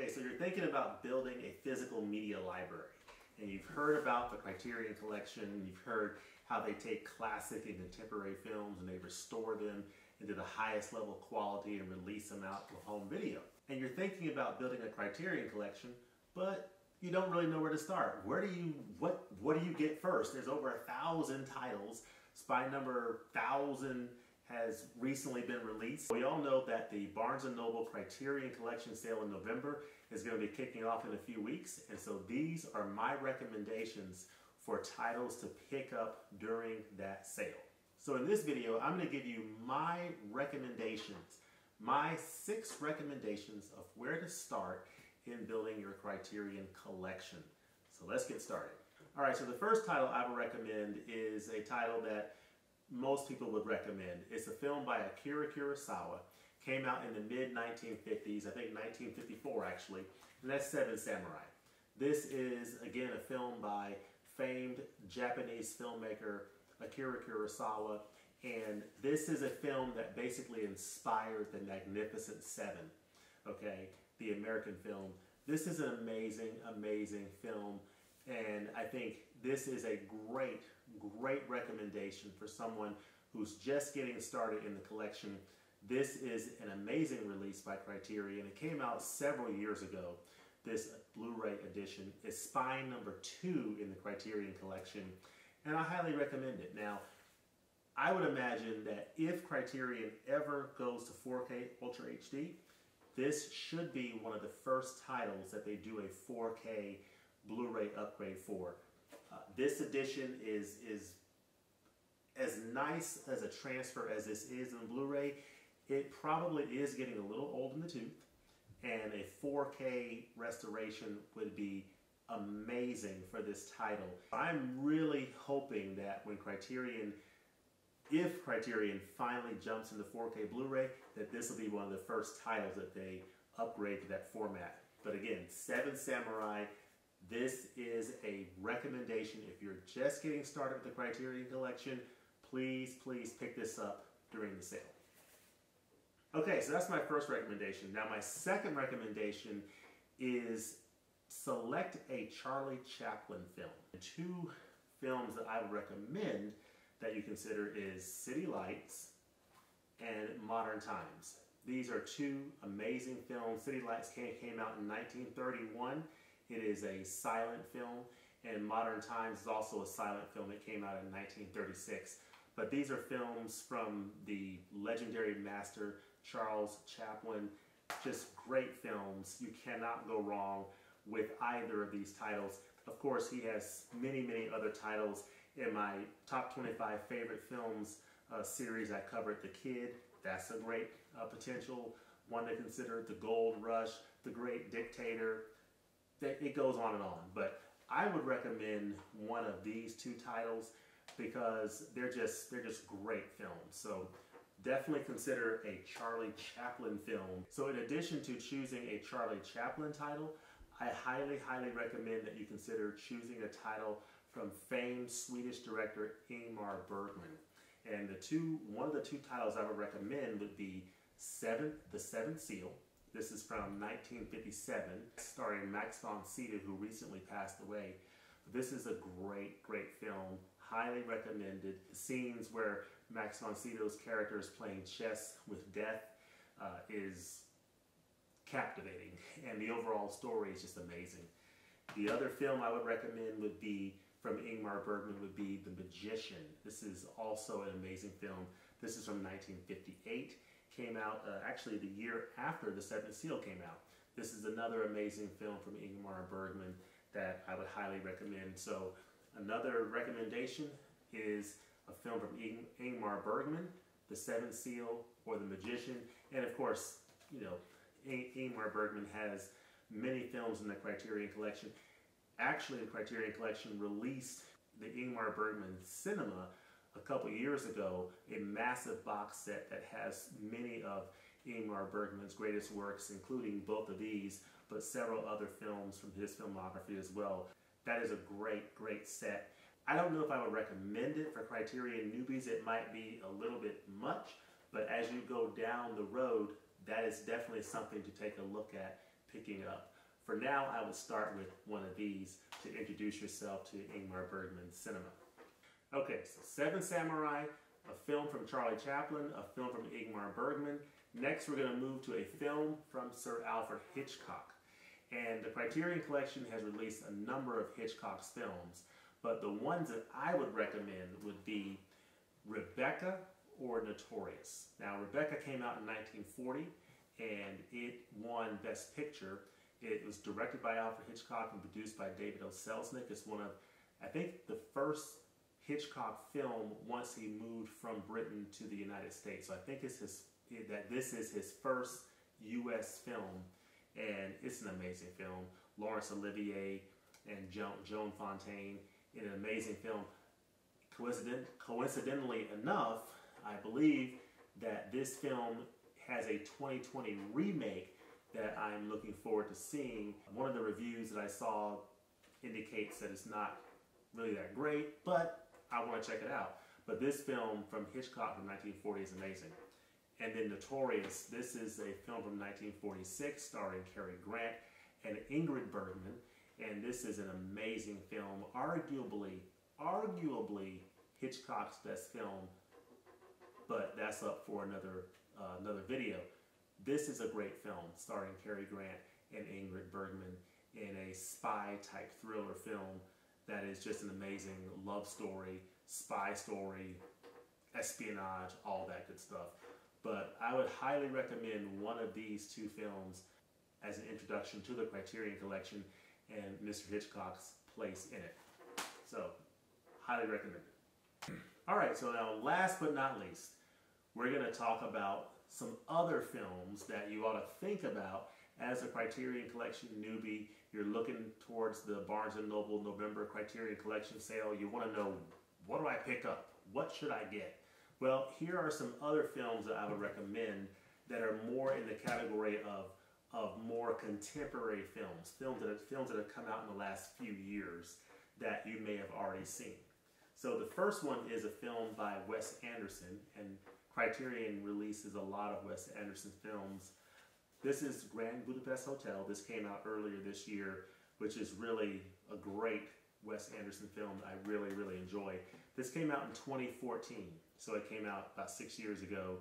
Okay, so you're thinking about building a physical media library, and you've heard about the Criterion Collection, you've heard how they take classic and contemporary films and they restore them into the highest level quality and release them out to home video. And you're thinking about building a Criterion Collection, but you don't really know where to start. What do you get first? There's over 1,000 titles. Spy number 1,000 has recently been released. We all know that the Barnes & Noble Criterion Collection sale in November is going to be kicking off in a few weeks, and so these are my recommendations for titles to pick up during that sale. So in this video, I'm going to give you my recommendations, my 6 recommendations of where to start in building your Criterion Collection. So let's get started. All right, so the first title I would recommend is a title that most people would recommend. It's a film by Akira Kurosawa. Came out in the mid-1950s, I think 1954 actually, and that's Seven Samurai. This is, again, a film by famed Japanese filmmaker Akira Kurosawa, and this is a film that basically inspired the Magnificent Seven, okay, the American film. This is an amazing, amazing film, and I think this is a great, great recommendation for someone who's just getting started in the collection. This is an amazing release by Criterion. It came out several years ago. This Blu-ray edition is Spy number 2 in the Criterion Collection, and I highly recommend it. Now, I would imagine that if Criterion ever goes to 4K Ultra HD, this should be one of the first titles that they do a 4K Blu-ray upgrade for. This edition is as nice as a transfer as this is in Blu-ray. It probably is getting a little old in the tooth, and a 4K restoration would be amazing for this title. I'm really hoping that when if Criterion finally jumps into 4K Blu-ray, that this will be one of the first titles that they upgrade to that format. But again, Seven Samurai, this is a recommendation. If you're just getting started with the Criterion Collection, please, please pick this up during the sale. Okay, so that's my first recommendation. Now my second recommendation is select a Charlie Chaplin film. The 2 films that I would recommend that you consider is City Lights and Modern Times. These are 2 amazing films. City Lights came out in 1931. It is a silent film, and Modern Times is also a silent film. It came out in 1936. But these are films from the legendary master Charles Chaplin. Just great films. You cannot go wrong with either of these titles. Of course, he has many, many other titles. In my top 25 favorite films series, I covered The Kid. That's a great potential one to consider. The Gold Rush, The Great Dictator. It goes on and on. But I would recommend one of these 2 titles because they're just great films. So definitely consider a Charlie Chaplin film. So in addition to choosing a Charlie Chaplin title, I highly, highly recommend that you consider choosing a title from famed Swedish director Ingmar Bergman. And one of the two titles I would recommend would be The Seventh Seal. This is from 1957, starring Max von Sydow, who recently passed away. This is a great, great film. Highly recommended. The scenes where Max von Sydow's character is playing chess with death is captivating, and the overall story is just amazing. The other film I would recommend would be from Ingmar Bergman would be The Magician. This is also an amazing film. This is from 1958. Came out actually the year after The Seventh Seal came out. This is another amazing film from Ingmar Bergman that I would highly recommend. So another recommendation is a film from Ingmar Bergman, The Seventh Seal, or The Magician. And of course, you know, Ingmar Bergman has many films in the Criterion Collection. Actually, the Criterion Collection released the Ingmar Bergman Cinema a couple years ago, a massive box set that has many of Ingmar Bergman's greatest works, including both of these, but several other films from his filmography as well. That is a great, great set. I don't know if I would recommend it for Criterion newbies. It might be a little bit much, but as you go down the road, that is definitely something to take a look at picking up. For now, I would start with one of these to introduce yourself to Ingmar Bergman's cinema. Okay, so Seven Samurai, a film from Charlie Chaplin, a film from Ingmar Bergman. Next, we're going to move to a film from Sir Alfred Hitchcock. And the Criterion Collection has released a number of Hitchcock's films, but the ones that I would recommend would be Rebecca or Notorious. Now, Rebecca came out in 1940, and it won Best Picture. It was directed by Alfred Hitchcock and produced by David O. Selznick. It's one of, I think, the first Hitchcock film once he moved from Britain to the United States. So I think this is his first U.S. film, and it's an amazing film. Laurence Olivier and Joan Fontaine in an amazing film. Coincidentally enough, I believe that this film has a 2020 remake that I'm looking forward to seeing. One of the reviews that I saw indicates that it's not really that great, but I want to check it out. But this film from Hitchcock from 1940 is amazing. And then Notorious, this is a film from 1946 starring Cary Grant and Ingrid Bergman. And this is an amazing film, arguably Hitchcock's best film, but that's up for another video. This is a great film starring Cary Grant and Ingrid Bergman in a spy type thriller film that is just an amazing love story, spy story, espionage, all that good stuff. But I would highly recommend one of these two films as an introduction to the Criterion Collection and Mr. Hitchcock's place in it. So, highly recommend it. All right, so now last but not least, we're going to talk about some other films that you ought to think about as a Criterion Collection newbie. You're looking towards the Barnes & Noble November Criterion Collection sale. You want to know, what do I pick up? What should I get? Well, here are some other films that I would recommend that are more in the category of more contemporary films, films that have come out in the last few years that you may have already seen. So the first one is a film by Wes Anderson, and Criterion releases a lot of Wes Anderson films. This is Grand Budapest Hotel. This came out earlier this year, which is really a great Wes Anderson film that I really, really enjoy. This came out in 2014, so it came out about 6 years ago.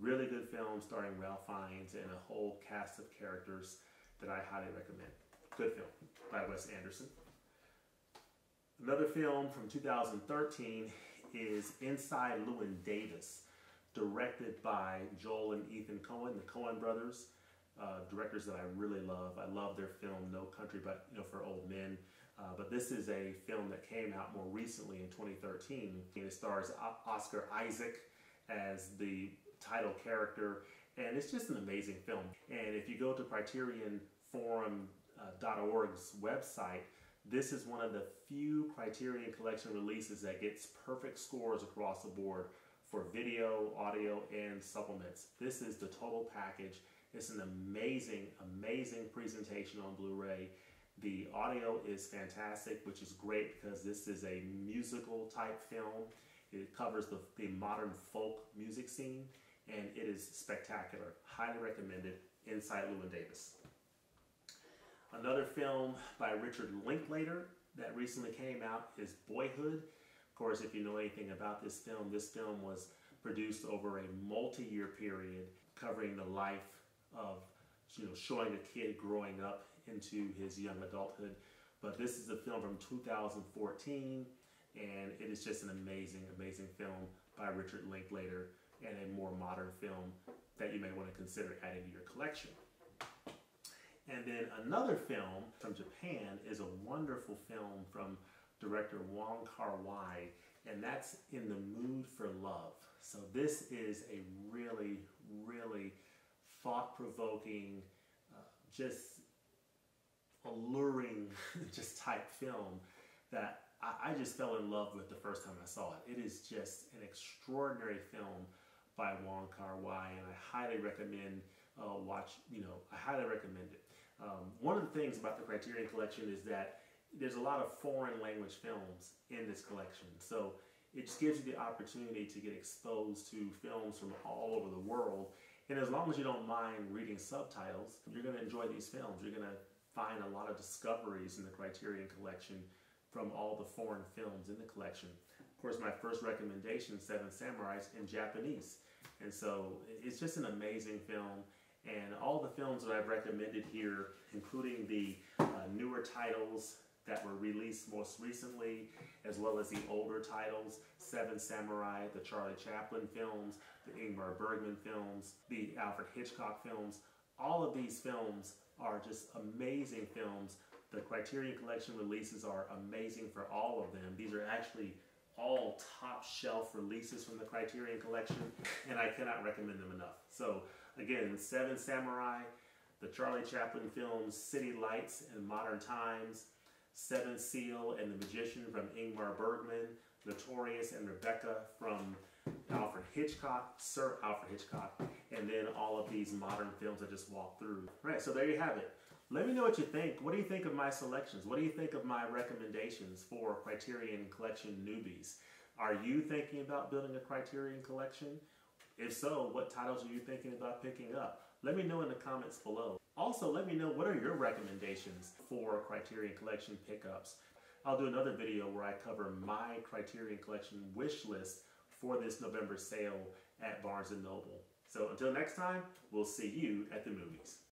Really good film starring Ralph Fiennes and a whole cast of characters that I highly recommend. Good film by Wes Anderson. Another film from 2013 is Inside Llewyn Davis, directed by Joel and Ethan Coen, the Coen brothers, directors that I really love. I love their film No Country for Old Men. But this is a film that came out more recently in 2013. It stars Oscar Isaac as the title character, and it's just an amazing film. And if you go to CriterionForum.org's website, this is one of the few Criterion Collection releases that gets perfect scores across the board for video, audio, and supplements. This is the total package. It's an amazing, amazing presentation on Blu-ray. The audio is fantastic, which is great because this is a musical type film. It covers the modern folk music scene, and it is spectacular. Highly recommended. Inside Llewyn Davis. Another film by Richard Linklater that recently came out is Boyhood. Of course, if you know anything about this film was produced over a multi-year period covering the life of, showing a kid growing up into his young adulthood. But this is a film from 2014, and it is just an amazing, amazing film by Richard Linklater, and a more modern film that you may want to consider adding to your collection. And then another film from Japan is a wonderful film from director Kar-Wai, and that's In the Mood for Love. So this is a really, really thought-provoking, just alluring just type film that I just fell in love with the first time I saw it. It is just an extraordinary film by Wong Kar-Wai, and I highly recommend I highly recommend it. One of the things about the Criterion Collection is that there's a lot of foreign language films in this collection. So it just gives you the opportunity to get exposed to films from all over the world. And as long as you don't mind reading subtitles, you're going to enjoy these films. You're going to find a lot of discoveries in the Criterion Collection from all the foreign films in the collection. Of course, my first recommendation, Seven Samurais, in Japanese. And so it's just an amazing film. And all the films that I've recommended here, including the newer titles that were released most recently, as well as the older titles, Seven Samurai, the Charlie Chaplin films, the Ingmar Bergman films, the Alfred Hitchcock films, all of these films are just amazing films. The Criterion Collection releases are amazing for all of them. These are actually all top shelf releases from the Criterion Collection, and I cannot recommend them enough. So again, Seven Samurai, the Charlie Chaplin films, City Lights and Modern Times, Seven Seal and the Magician from Ingmar Bergman, Notorious and Rebecca from Alfred Hitchcock, Sir Alfred Hitchcock, and then all of these modern films I just walked through. Right, so there you have it. Let me know what you think. What do you think of my selections? What do you think of my recommendations for Criterion Collection newbies? Are you thinking about building a Criterion Collection? If so, what titles are you thinking about picking up? Let me know in the comments below. Also, let me know what are your recommendations for Criterion Collection pickups. I'll do another video where I cover my Criterion Collection wish list for this November sale at Barnes & Noble. So until next time, we'll see you at the movies.